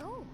Oh.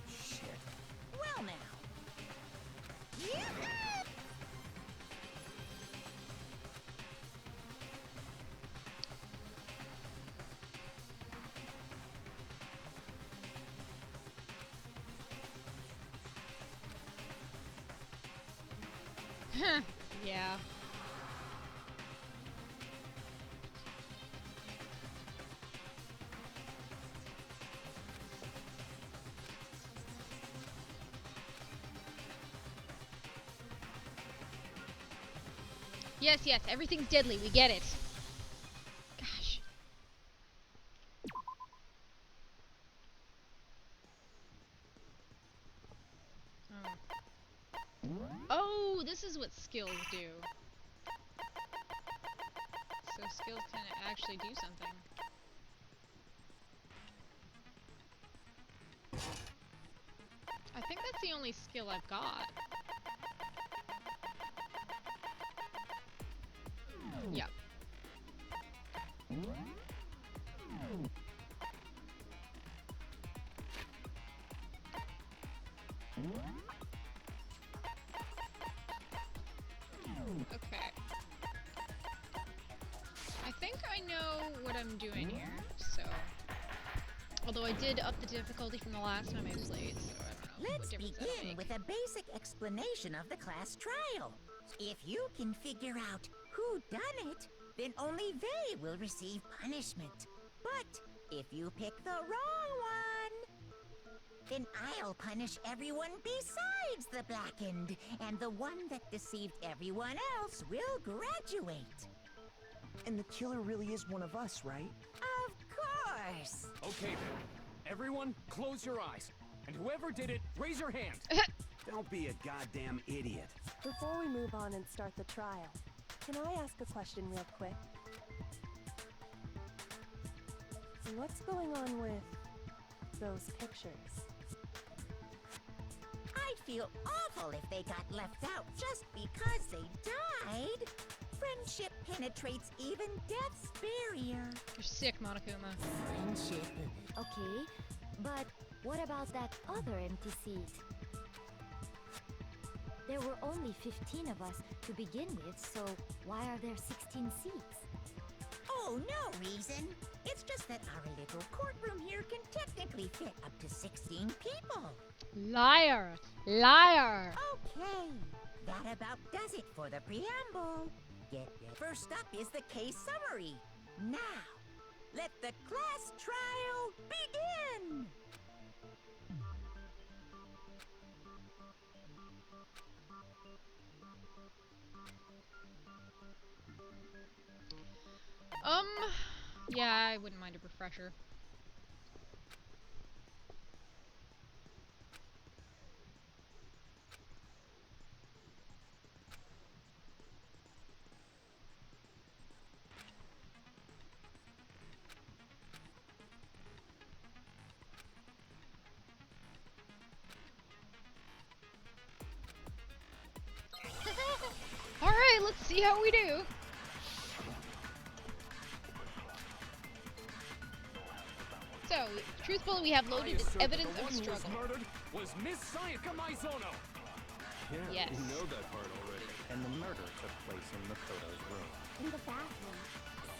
Shit. Well now. Yeah. Yes, yes, everything's deadly. We get it. Gosh. Oh, this is what skills do. So skills can actually do something. I think that's the only skill I've got. Yep. Okay. I think I know what I'm doing here, so... Although I did up the difficulty from the last time I played, so I don't know. Let's begin with a basic explanation of the class trial. If you can figure out who done it, then only they will receive punishment. But if you pick the wrong one, then I'll punish everyone besides the blackened, and the one that deceived everyone else will graduate. And the killer really is one of us, right? Of course! Okay then. Everyone, close your eyes. And whoever did it, raise your hand. Don't be a goddamn idiot. Before we move on and start the trial, can I ask a question real quick? What's going on with those pictures? I'd feel awful if they got left out just because they died. Friendship penetrates even death's barrier. You're sick, Monokuma. Friendship. Okay, but what about that other empty seat? There were only 15 of us to begin with, so why are there 16 seats? Oh, no reason. It's just that our little courtroom here can technically fit up to 16 people. Liar! Liar! Okay, that about does it for the preamble. First up is the case summary. Now, let the class trial begin! Yeah, I wouldn't mind a refresher. Alright, let's see how we do. So, truthfully, we have loaded evidence of struggle. The one who was murdered was Miss Sayaka Maizono. Yeah, Yes. we know that part already. And the murder took place in Makoto's room. In the bathroom.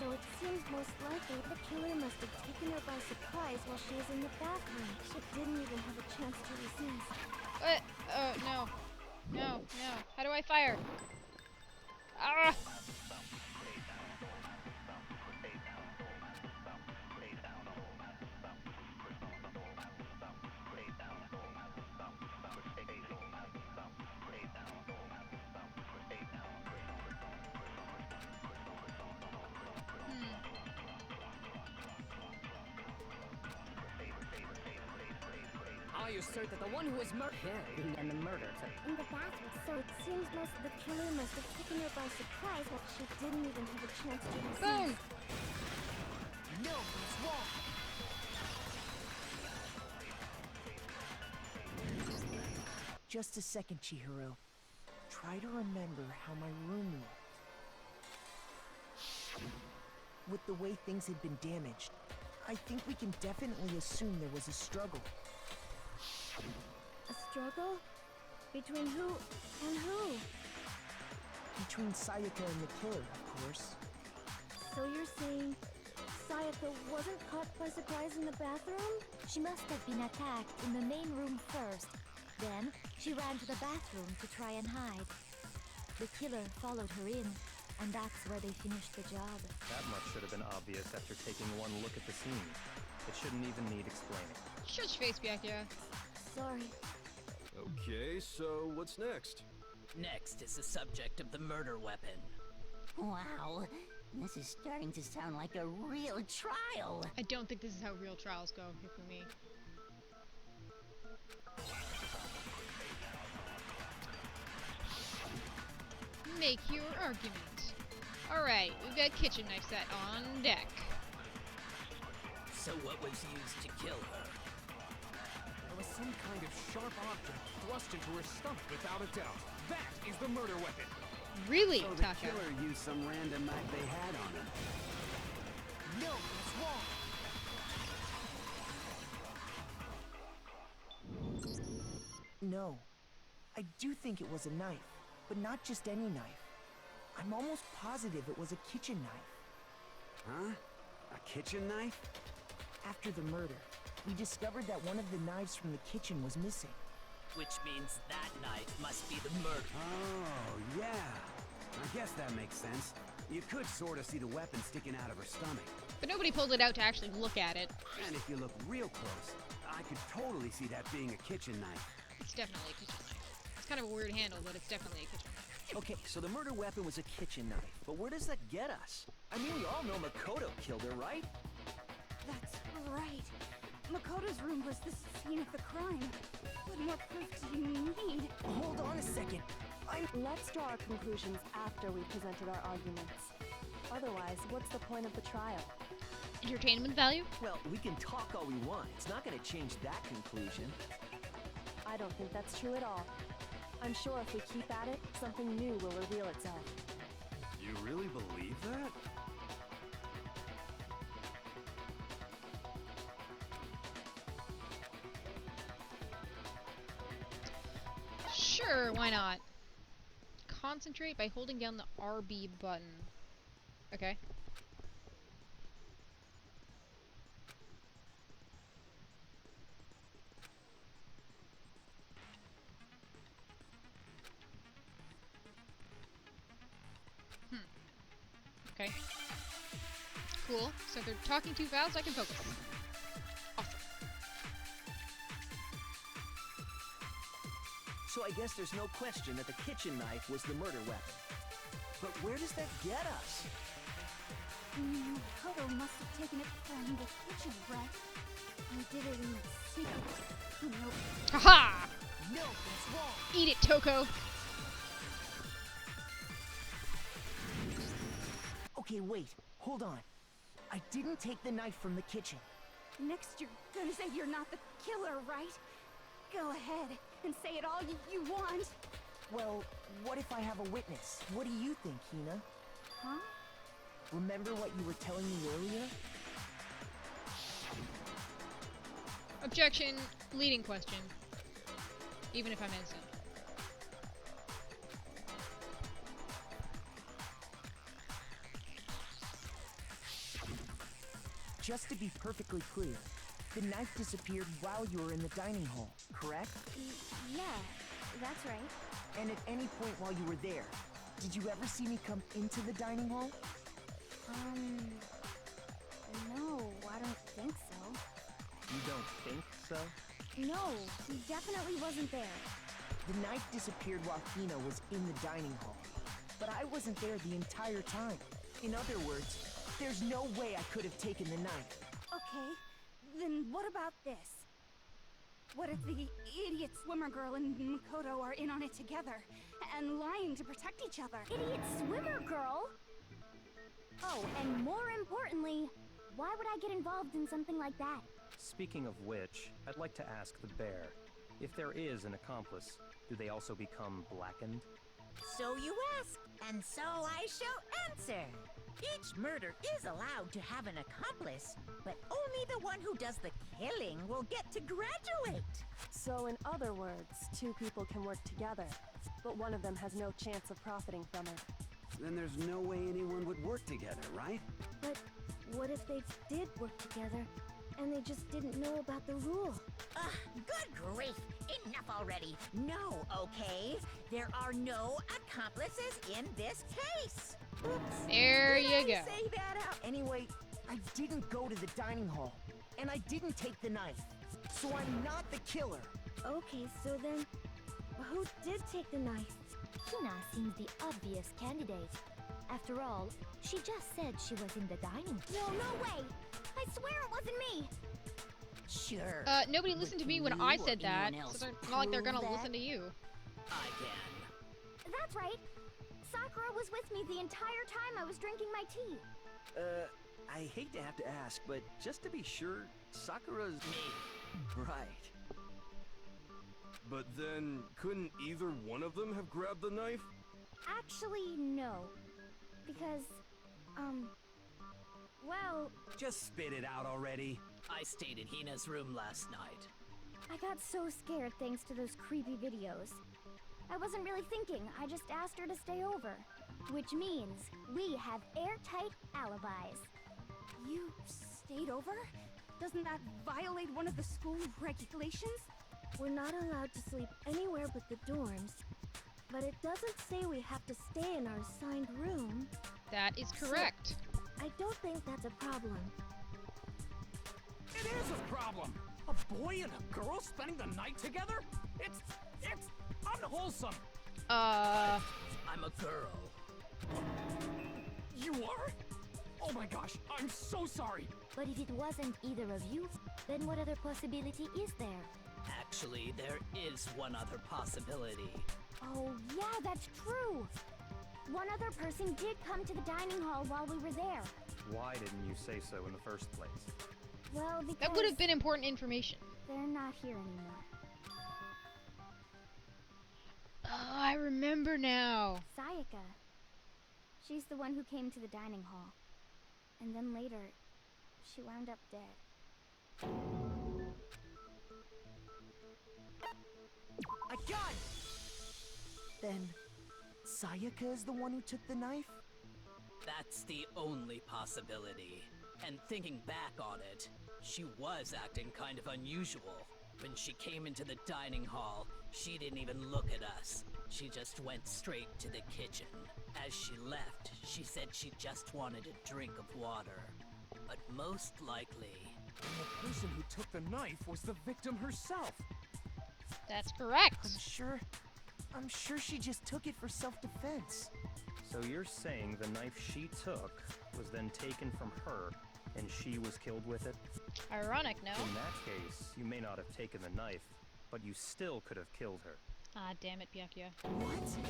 So it seems most likely the killer must have taken her by surprise while she was in the bathroom. She didn't even have a chance to resist. What? Oh, no. No, no. How do I fire? Ah! I assert that the one who was murdered And the murder took In the bathroom. So it seems the killer must have taken her by surprise while she didn't even have a chance to resist. Boom! Just a second, Chihiro. Try to remember how my room looked. With the way things had been damaged, I think we can definitely assume there was a struggle. A struggle? Between who and who? Between Sayaka and the killer, of course. So you're saying Sayaka wasn't caught by surprise in the bathroom? She must have been attacked in the main room first. Then, she ran to the bathroom to try and hide. The killer followed her in, and that's where they finished the job. That much should have been obvious after taking one look at the scene. It shouldn't even need explaining. Shut your face, Byakuya. Sorry. Okay, so what's next? Next is the subject of the murder weapon. Wow, this is starting to sound like a real trial. I don't think this is how real trials go, Hifumi. Make your argument. Alright, we've got kitchen knife set on deck. So what was used to kill her? There was some kind of sharp object thrust into her stomach without a doubt. That is the murder weapon. Really, So the Taka? killer used some random knife they had on him. No, that's wrong. No. I do think it was a knife, but not just any knife. I'm almost positive it was a kitchen knife. Huh? A kitchen knife? After the murder, we discovered that one of the knives from the kitchen was missing. Which means that knife must be the murder. Oh, yeah. I guess that makes sense. You could sort of see the weapon sticking out of her stomach. But nobody pulled it out to actually look at it. And if you look real close, I could totally see that being a kitchen knife. It's definitely a kitchen knife. It's kind of a weird handle, but it's definitely a kitchen knife. Okay, so the murder weapon was a kitchen knife, but where does that get us? I mean, we all know Makoto killed her, right? That's right. Makoto's room was the scene of the crime. What more proof do you need? Hold on a second. Let's draw our conclusions after we've presented our arguments. Otherwise, what's the point of the trial? Entertainment value? Well, we can talk all we want. It's not going to change that conclusion. I don't think that's true at all. I'm sure if we keep at it, something new will reveal itself. You really believe that? Sure, why not? Concentrate by holding down the RB button. Okay. Okay. Cool. So if they're talking too fast, I can focus. Awesome. So I guess there's no question that the kitchen knife was the murder weapon. But where does that get us? Makoto must have taken it from the kitchen, right? He did it in secret. Nope. Haha! No, that's wrong. Eat it, Toko! Okay, wait. Hold on. I didn't take the knife from the kitchen. Next, you're gonna say you're not the killer, right? Go ahead and say it all you want. Well, what if I have a witness? What do you think, Hina? Huh? Remember what you were telling me earlier? Objection. Leading question. Even if I'm innocent. Just to be perfectly clear, the knife disappeared while you were in the dining hall, correct? Yeah, that's right. And at any point while you were there, did you ever see me come into the dining hall? No, I don't think so. You don't think so? No, he definitely wasn't there. The knife disappeared while Hina was in the dining hall, but I wasn't there the entire time. In other words, there's no way I could have taken the knife. Okay, then what about this? What if the idiot swimmer girl and Makoto are in on it together, and lying to protect each other? Idiot swimmer girl? Oh, and more importantly, why would I get involved in something like that? Speaking of which, I'd like to ask the bear, if there is an accomplice, Do they also become blackened? So you ask, and so I shall answer. Each murder is allowed to have an accomplice, but only the one who does the killing will get to graduate. So in other words, two people can work together, but one of them has no chance of profiting from it. Then there's no way anyone would work together, right? But what if they did work together, and they just didn't know about the rule? Good grief! Enough already! No, okay? There are no accomplices in this case! Oops. There Did you I go. say that out? Anyway, I didn't go to the dining hall, and I didn't take the knife, so I'm not the killer. Okay, so then, who did take the knife? Hina seems the obvious candidate. After all, she just said she was in the dining hall. No way! I swear it wasn't me! Sure. Nobody listened to me when I said that, so they're not like they're gonna listen to you. I can. That's right. Sakura was with me the entire time I was drinking my tea. I hate to have to ask, but just to be sure, Sakura's... Me. Right. But then, couldn't either one of them have grabbed the knife? Actually, no. Because, well... Just spit it out already. I stayed in Hina's room last night. I got so scared thanks to those creepy videos. I wasn't really thinking, I just asked her to stay over. Which means we have airtight alibis. You stayed over? Doesn't that violate one of the school regulations? We're not allowed to sleep anywhere but the dorms. But it doesn't say we have to stay in our assigned room. That is correct. So, I don't think that's a problem. It is a problem! A boy and a girl spending the night together? It's unwholesome! I'm a girl. You are? Oh my gosh, I'm so sorry! But if it wasn't either of you, then what other possibility is there? Actually, there is one other possibility. Oh, yeah, that's true. One other person did come to the dining hall while we were there. Why didn't you say so in the first place? Well, because... That would have been important information. They're not here anymore. Oh, I remember now. Sayaka. She's the one who came to the dining hall. And then later, she wound up dead. I got it! Then, Sayaka is the one who took the knife? That's the only possibility. And thinking back on it, she was acting kind of unusual. When she came into the dining hall, she didn't even look at us. She just went straight to the kitchen. As she left, she said she just wanted a drink of water. But most likely... And the person who took the knife was the victim herself. That's correct. I'm sure she just took it for self-defense. So you're saying the knife she took was then taken from her, and she was killed with it? Ironic, no? In that case, you may not have taken the knife, but you still could have killed her. Ah, damn it, Byakuya. What? See?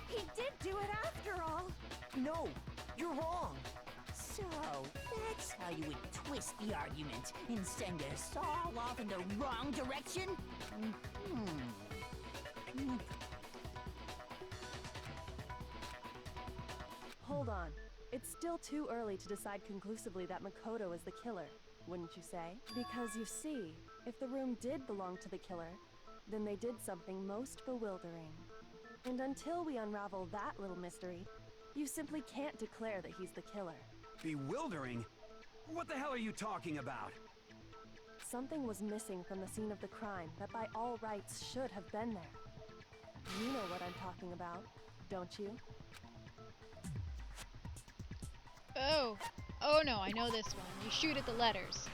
He did do it after all. No, you're wrong. So, that's how you would twist the argument and send us all off in the wrong direction? Hold on. It's still too early to decide conclusively that Makoto is the killer, wouldn't you say? Because you see, if the room did belong to the killer, then they did something most bewildering. And until we unravel that little mystery, you simply can't declare that he's the killer. Bewildering? What the hell are you talking about? Something was missing from the scene of the crime that by all rights should have been there. You know what I'm talking about, don't you? Oh no, I know this one. You shoot at the letters.